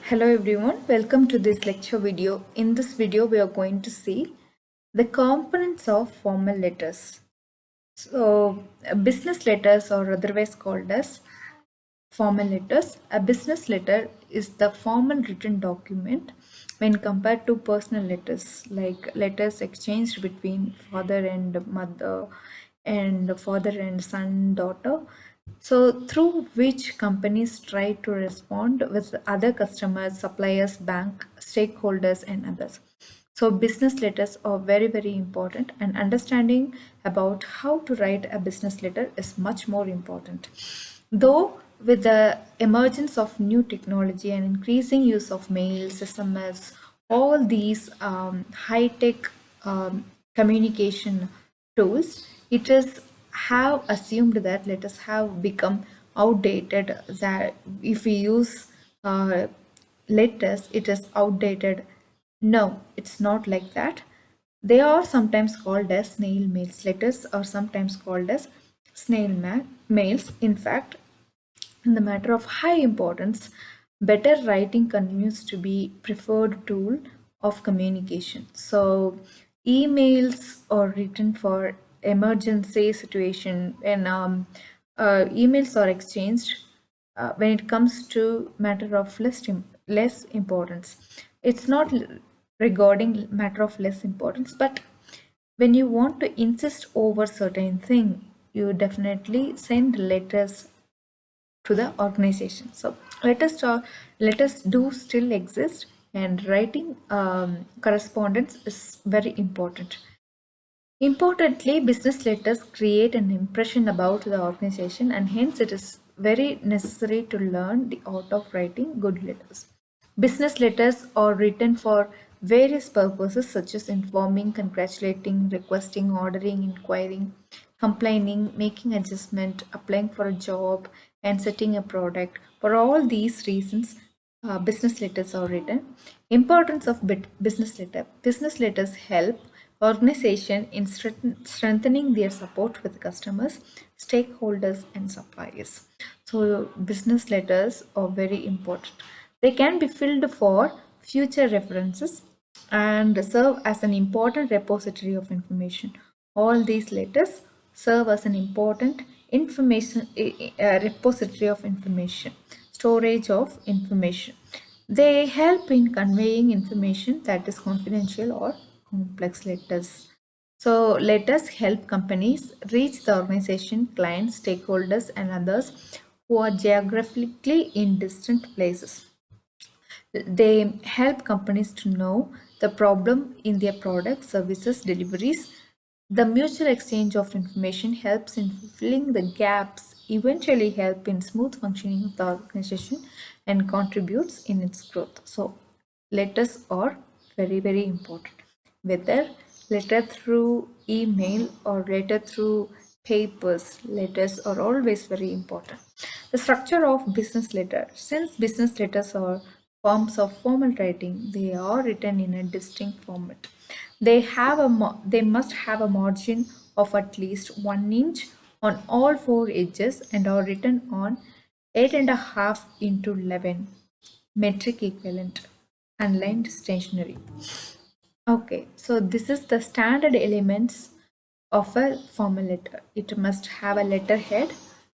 Hello everyone, welcome to this lecture video. In this video, we are going to see the components of formal letters. So, business letters or otherwise called as formal letters. A business letter is the formal written document when compared to personal letters, like letters exchanged between father and mother and father and son, daughter. So, through which companies try to respond with other customers, suppliers, bank, stakeholders, and others. So, business letters are very, very important, and understanding about how to write a business letter is much more important. Though, with the emergence of new technology and increasing use of mails, SMS, all these high tech communication tools, it is have assumed that letters have become outdated. That if we use letters, it is outdated. No, it's not like that. They are sometimes called as snail mails. Letters are sometimes called as mails. In fact, in the matter of high importance, better writing continues to be preferred tool of communication. So emails are written for emergency situation and emails are exchanged when it comes to matter of less importance. It's not regarding matter of less importance, but when you want to insist over certain thing, you definitely send letters to the organization. So let us do still exist, and writing correspondence is very important. Importantly, business letters create an impression about the organization, and hence it is very necessary to learn the art of writing good letters. Business letters are written for various purposes such as informing, congratulating, requesting, ordering, inquiring, complaining, making adjustment, applying for a job, and setting a product. For all these reasons, business letters are written. Importance of business letter. Business letters help organization in strengthening their support with customers, stakeholders, and suppliers. So business letters are very important. They can be filled for future references and serve as an important repository of information. All these letters serve as an important information repository of information, storage of information. They help in conveying information that is confidential or complex letters. So letters help companies reach the organization, clients, stakeholders, and others who are geographically in distant places. They help companies to know the problem in their products, services, deliveries. The mutual exchange of information helps in filling the gaps, eventually help in smooth functioning of the organization and contributes in its growth. So letters are very, very important. Whether letter through email or letter through papers, letters are always very important. The structure of business letter. Since business letters are forms of formal writing, they are written in a distinct format. They must have a margin of at least 1 inch on all four edges and are written on 8.5 into 11 metric equivalent unlined stationery. Okay, so this is the standard elements of a formal letter. It must have a letterhead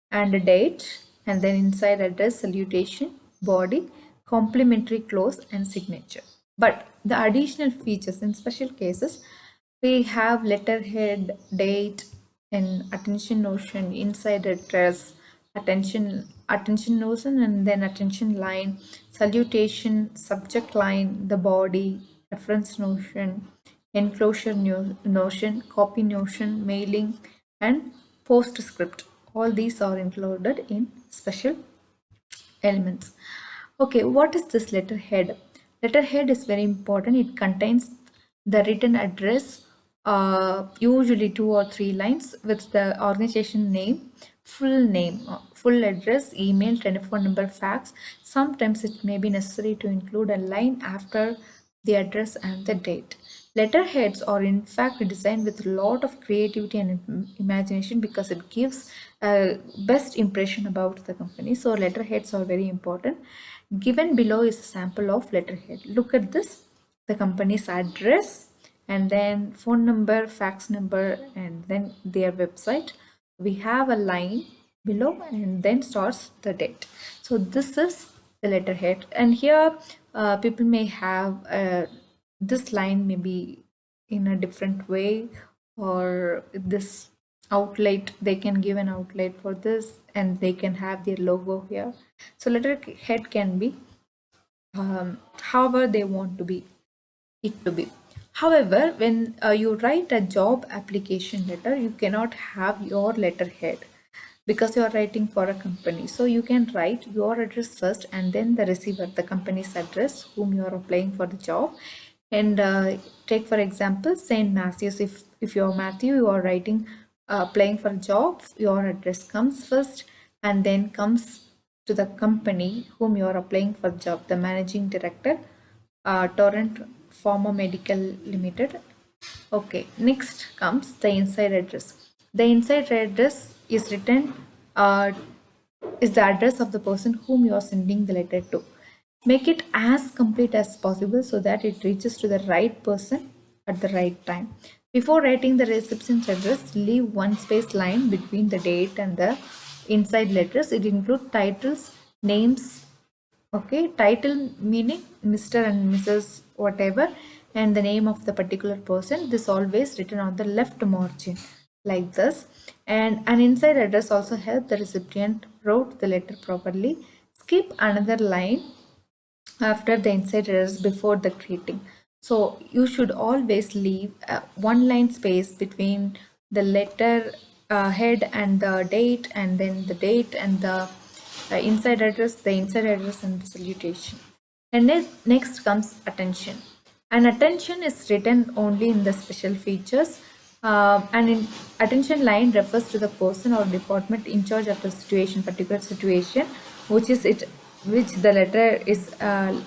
and a date, and then inside address, salutation, body, complimentary clause, and signature. But the additional features in special cases, we have letterhead, date, and attention notion, inside address, attention notion, and then attention line, salutation, subject line, the body, reference notion, enclosure notion, copy notion, mailing, and postscript. All these are included in special elements. Okay, what is this letterhead? Letterhead is very important. It contains the written address, usually 2 or 3 lines with the organization name, full address, email, telephone number, fax. Sometimes it may be necessary to include a line after the address and the date. Letterheads are in fact designed with a lot of creativity and imagination because it gives a best impression about the company. So letterheads are very important. Given below is a sample of letterhead. Look at this, the company's address, and then phone number, fax number, and then their website. We have a line below and then starts the date. So this is the letterhead, and here people may have this line may be in a different way, or this outlet, they can give an outlet for this, and they can have their logo here. So letterhead can be however they want to be it to be. However, when you write a job application letter, you cannot have your letterhead because you are writing for a company. So you can write your address first and then the receiver, the company's address, whom you are applying for the job. And take for example St. Matthews. If you're Matthew, you are writing applying for a job, your address comes first and then comes to the company whom you are applying for job, the managing director, Torrent Pharma Medical Limited. Okay, next comes the inside address. The inside address is written is the address of the person whom you are sending the letter to. Make it as complete as possible so that it reaches to the right person at the right time. Before writing the recipient's address, leave one space line between the date and the inside letters. It includes titles, names, okay, title meaning Mr. and Mrs. whatever, and the name of the particular person. This always written on the left margin like this. And an inside address also help the recipient wrote the letter properly. Skip another line after the inside address before the greeting. So you should always leave one line space between the letter head and the date, and then the date and the inside address, the inside address and the salutation. And next comes attention. And attention is written only in the special features. And in attention line refers to the person or department in charge of the situation, particular situation, which is it, which the letter is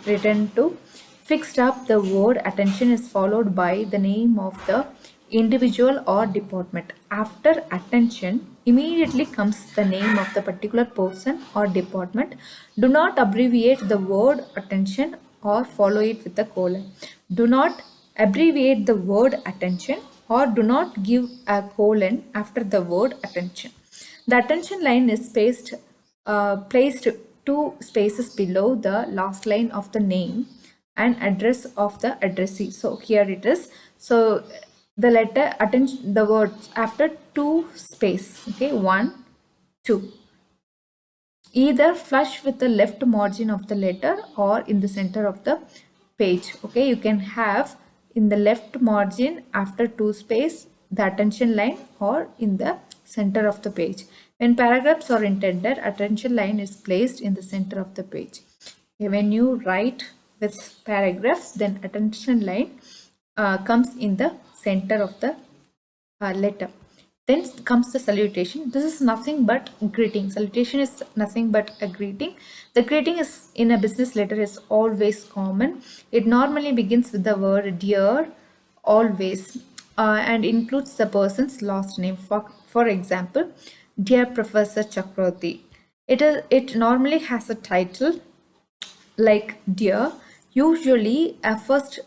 written to. Fixed up, the word attention is followed by the name of the individual or department. After attention, immediately comes the name of the particular person or department. Do not abbreviate the word attention or follow it with a colon. Do not abbreviate the word attention or do not give a colon after the word attention. The attention line is placed 2 spaces below the last line of the name and address of the addressee. So here it is. So the letter attention, the words after 2 space, okay, 1, 2. Either flush with the left margin of the letter or in the center of the page. Okay, you can have in the left margin after 2 space the attention line or in the center of the page. When paragraphs are intended, attention line is placed in the center of the page. When you write with paragraphs, then attention line comes in the center of the letter. Then comes the salutation. This is nothing but greeting. Salutation is nothing but a greeting. The greeting is in a business letter is always common. It normally begins with the word dear, always, and includes the person's last name. For example, Dear Professor Chakravarti. It normally has a title like dear, usually a first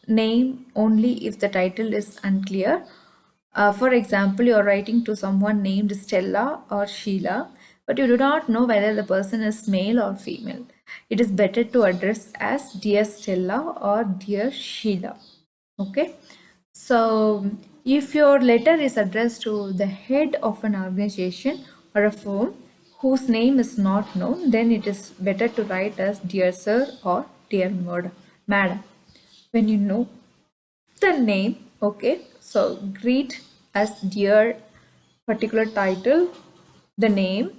name only if the title is unclear. For example, you are writing to someone named Stella or Sheila, but you do not know whether the person is male or female. It is better to address as Dear Stella or Dear Sheila. Okay. So if your letter is addressed to the head of an organization or a firm whose name is not known, then it is better to write as Dear Sir or Dear Madam. When you know the name, okay, so greet as dear particular title, the name,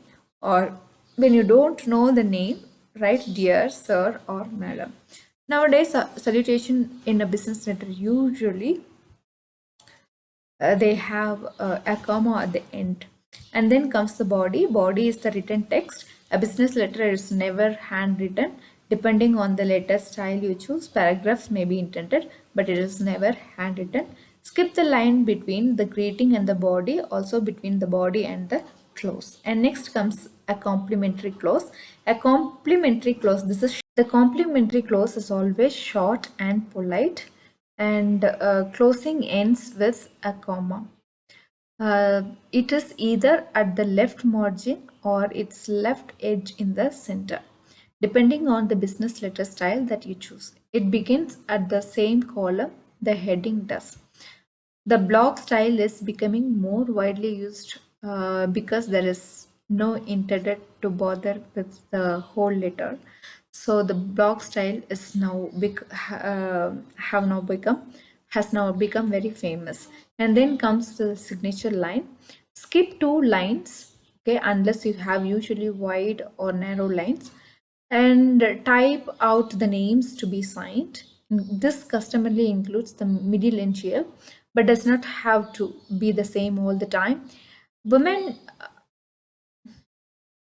or when you don't know the name, write dear sir or madam. Nowadays salutation in a business letter usually they have a comma at the end, and then comes the body. Body is the written text. A business letter is never handwritten. Depending on the letter style you choose, paragraphs may be intended, but it is never handwritten. Skip the line between the greeting and the body, also between the body and the close. And next comes a complimentary clause. A complimentary clause, this is The complimentary close is always short and polite, and closing ends with a comma. It is either at the left margin or its left edge in the center, depending on the business letter style that you choose. It begins at the same column the heading does. The block style is becoming more widely used because there is no internet to bother with the whole letter. So the block style is now have now become has now become very famous. And then comes the signature line. Skip two lines, okay, unless you have usually wide or narrow lines, and type out the names to be signed. This customarily includes the middle initial, but does not have to be the same all the time. Women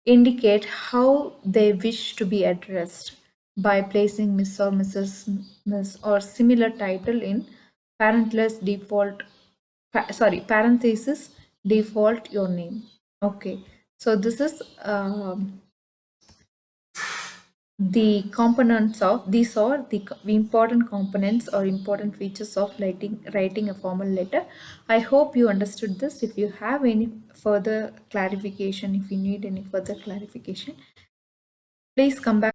indicate how they wish to be addressed by placing Miss or Mrs. Miss or similar title in parentless default, parenthesis default your name. Okay, so this is the components of these are the important components or important features of writing a formal letter. I hope you understood this. If you have any further clarification, if you need any further clarification, please come back.